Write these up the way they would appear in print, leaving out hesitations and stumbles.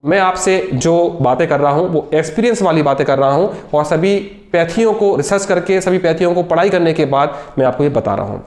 मैं आपसे जो बातें कर रहा हूं वो एक्सपीरियंस वाली बातें कर रहा हूं और सभी पैथियों को रिसर्च करके, सभी पैथियों को पढ़ाई करने के बाद मैं आपको ये बता रहा हूं।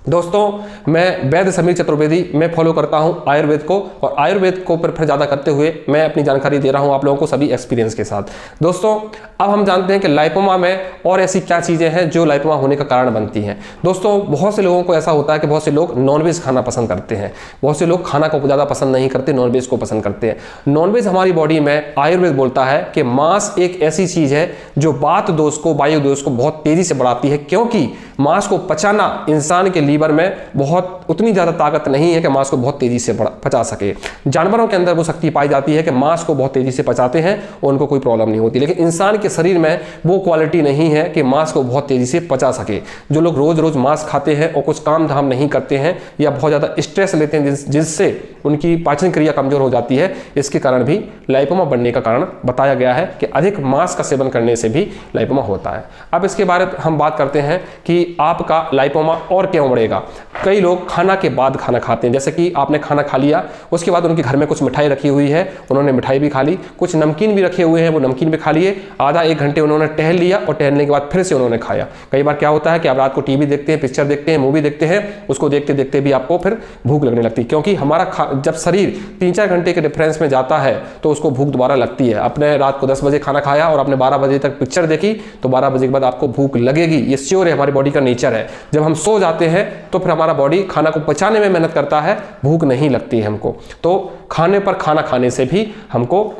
दोस्तों, मैं वैद्य समीर चतुर्वेदी मैं फॉलो करता हूं आयुर्वेद को, और आयुर्वेद को प्रेफर ज़्यादा करते हुए मैं अपनी जानकारी दे रहा हूं आप लोगों को सभी एक्सपीरियंस के साथ। दोस्तों, अब हम जानते हैं कि लाइपोमा में और ऐसी क्या चीज़ें हैं जो लाइपोमा होने का कारण बनती हैं। दोस्तों, बहुत से लोगों को ऐसा होता है कि बहुत से लोग नॉनवेज खाना पसंद करते हैं, बहुत से लोग खाना को ज़्यादा पसंद नहीं करते, नॉनवेज को पसंद करते हैं। नॉनवेज हमारी बॉडी में आयुर्वेद बोलता है कि मांस एक ऐसी चीज़ है जो वात दोष को, वायु दोष को बहुत तेज़ी से बढ़ाती है, क्योंकि मांस को पचाना इंसान के लीवर में बहुत उतनी ज़्यादा ताकत नहीं है कि मांस को बहुत तेज़ी से पचा सके। जानवरों के अंदर वो शक्ति पाई जाती है कि मांस को बहुत तेज़ी से पचाते हैं और उनको कोई प्रॉब्लम नहीं होती, लेकिन इंसान के शरीर में वो क्वालिटी नहीं है कि मांस को बहुत तेज़ी से पचा सके। जो लोग रोज़ रोज़ मांस खाते हैं और कुछ काम धाम नहीं करते हैं या बहुत ज़्यादा स्ट्रेस लेते हैं जिससे उनकी पाचन क्रिया कमज़ोर हो जाती है, इसके कारण भी लाइपोमा बनने का कारण बताया गया है कि अधिक मांस का सेवन करने से भी लाइपोमा होता है। अब इसके बारे में हम बात करते हैं कि आपका लाइपोमा और क्यों बढ़ेगा। कई लोग खाना के बाद खाना खाते हैं, जैसे कि आपने खाना खा लिया, उसके बाद उनके घर में कुछ मिठाई रखी हुई है, उन्होंने मिठाई भी खा ली, कुछ नमकीन भी रखे हुए हैं, वो नमकीन भी खा लिए, आधा एक घंटे उन्होंने टहल लिया और टहलने के बाद फिर से उन्होंने खाया। कई बार क्या होता है कि आप रात को टीवी देखते हैं, पिक्चर देखते हैं, मूवी देखते हैं, उसको देखते देखते भी आपको फिर भूख लगने लगती है, क्योंकि हमारा जब शरीर 3-4 घंटे के डिफरेंस में जाता है तो उसको भूख दोबारा लगती है। आपने रात को 10 बजे खाना खाया और आपने 12 बजे तक पिक्चर देखी तो 12 बजे के बाद आपको भूख लगेगी, ये श्योर है, हमारी बॉडी का नेचर है। जब हम सो जाते हैं तो फिर हमारा बॉडी खाना को पचाने में मेहनत करता है, भूख नहीं लगती है हमको। तो खाने पर खाना खाने से भी हमको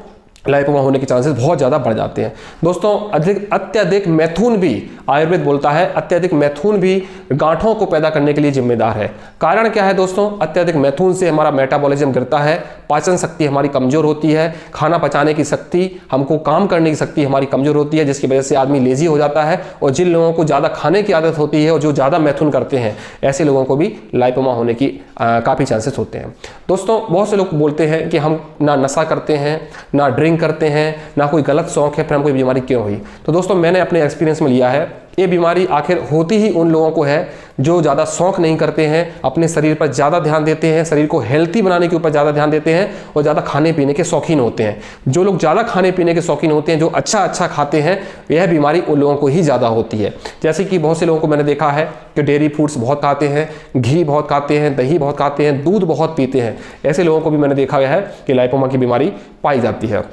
लाइपोमा होने के चांसेस बहुत ज़्यादा बढ़ जाते हैं। दोस्तों, अत्यधिक मैथुन भी, आयुर्वेद बोलता है अत्यधिक मैथुन भी गांठों को पैदा करने के लिए जिम्मेदार है। कारण क्या है दोस्तों? अत्यधिक मैथुन से हमारा मेटाबॉलिज्म गिरता है, पाचन शक्ति हमारी कमज़ोर होती है, खाना पचाने की शक्ति, हमको काम करने की शक्ति हमारी कमज़ोर होती है, जिसकी वजह से आदमी लेजी हो जाता है। और जिन लोगों को ज़्यादा खाने की आदत होती है और जो ज़्यादा मैथुन करते हैं, ऐसे लोगों को भी लाइपोमा होने की काफ़ी चांसेस होते हैं। दोस्तों, बहुत से लोग बोलते हैं कि हम ना नशा करते हैं, ना ड्रिंक करते हैं, ना कोई गलत शौक है, फिर हमको ये बीमारी क्यों हुई? तो दोस्तों, मैंने अपने एक्सपीरियंस में लिया है, ये बीमारी आखिर होती ही उन लोगों को है जो ज़्यादा शौक नहीं करते हैं, अपने शरीर पर ज़्यादा ध्यान देते हैं, शरीर को हेल्थी बनाने के ऊपर ज़्यादा ध्यान देते हैं और ज़्यादा खाने पीने के शौकीन होते हैं। जो लोग ज़्यादा खाने पीने के शौकीन होते हैं, जो अच्छा खाते हैं, यह बीमारी उन लोगों को ही ज़्यादा होती है। जैसे कि बहुत से लोगों को मैंने देखा है कि डेयरी फूड्स बहुत खाते हैं, घी बहुत खाते हैं, दही बहुत खाते हैं, दूध बहुत पीते हैं। ऐसे लोगों को भी मैंने देखा है कि लाइपोमा की बीमारी पाई जाती है।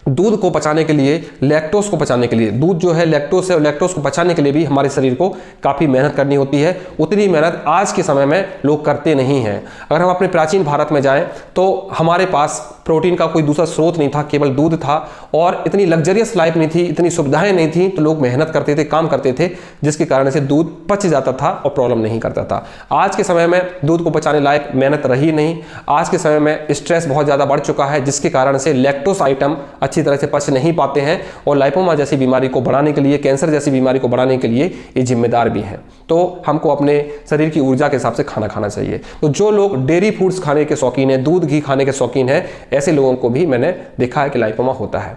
दूध को पचाने के लिए, लैक्टोज को पचाने के लिए, दूध जो है लैक्टोज है, और लैक्टोज को पचाने के लिए भी हमारे शरीर को काफ़ी मेहनत करनी होती है। उतनी मेहनत आज के समय में लोग करते नहीं हैं। अगर हम अपने प्राचीन भारत में जाएं तो हमारे पास प्रोटीन का कोई दूसरा स्रोत नहीं था, केवल दूध था, और इतनी लग्जरियस लाइफ नहीं थी, इतनी सुविधाएं नहीं थी, तो लोग मेहनत करते थे, काम करते थे, जिसके कारण से दूध पच जाता था और प्रॉब्लम नहीं करता था। आज के समय में दूध को पचाने लायक मेहनत रही नहीं। आज के समय में स्ट्रेस बहुत ज़्यादा बढ़ चुका है, जिसके कारण से लैक्टोज आइटम अच्छी तरह से पच नहीं पाते हैं और लाइपोमा जैसी बीमारी को बढ़ाने के लिए, कैंसर जैसी बीमारी को बढ़ाने के लिए ये जिम्मेदार भी हैं। तो हमको अपने शरीर की ऊर्जा के हिसाब से खाना खाना चाहिए। तो जो लोग डेयरी फूड्स खाने के शौकीन हैं, दूध घी खाने के शौकीन हैं, ऐसे लोगों को भी मैंने देखा है कि लाइपोमा होता है।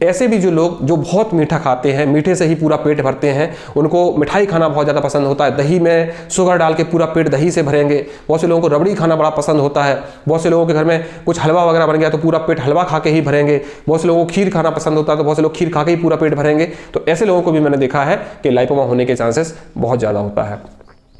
ऐसे भी जो लोग जो बहुत मीठा खाते हैं, मीठे से ही पूरा पेट भरते हैं, उनको मिठाई खाना बहुत ज़्यादा पसंद होता है, दही में शुगर डाल के पूरा पेट दही से भरेंगे। बहुत से लोगों को रबड़ी खाना बड़ा पसंद होता है। बहुत से लोगों के घर में कुछ हलवा वगैरह बन गया तो पूरा पेट हलवा खा के ही भरेंगे। बहुत से लोगों को खीर खाना पसंद होता है तो बहुत से लोग खीर खा के ही पूरा पेट भरेंगे। तो ऐसे लोगों को भी मैंने देखा है कि लाइपोमा होने के चांसेस बहुत ज़्यादा होता है।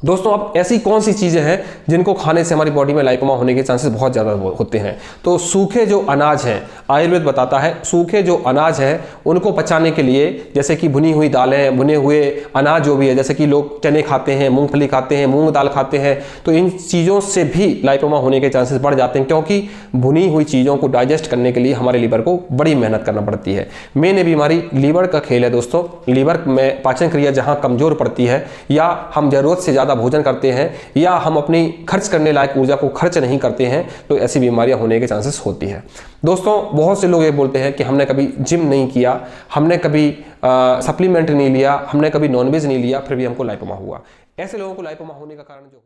दोस्तों, अब ऐसी कौन सी चीज़ें हैं जिनको खाने से हमारी बॉडी में लाइपोमा होने के चांसेस बहुत ज़्यादा होते हैं? तो सूखे जो अनाज हैं, आयुर्वेद बताता है सूखे जो अनाज हैं उनको पचाने के लिए, जैसे कि भुनी हुई दालें, भुने हुए अनाज जो भी है, जैसे कि लोग चने खाते हैं, मूंगफली खाते हैं, मूंग दाल खाते हैं, तो इन चीज़ों से भी लाइपोमा होने के चांसेस बढ़ जाते हैं, क्योंकि भुनी हुई चीज़ों को डाइजेस्ट करने के लिए हमारे लीवर को बड़ी मेहनत करना पड़ती है। मेन ये बीमारी लीवर का खेल है दोस्तों। लीवर में पाचन क्रिया जहाँ कमज़ोर पड़ती है, या हम ज़रूरत से ज़्यादा भोजन करते हैं, या हम अपनी खर्च करने लायक ऊर्जा को खर्च नहीं करते हैं, तो ऐसी बीमारियां होने के चांसेस होती है। दोस्तों, बहुत से लोग ये बोलते हैं कि हमने कभी जिम नहीं किया, हमने कभी सप्लीमेंट नहीं लिया, हमने कभी नॉनवेज नहीं लिया, फिर भी हमको लाइपोमा हुआ। ऐसे लोगों को लाइपोमा होने का कारण जो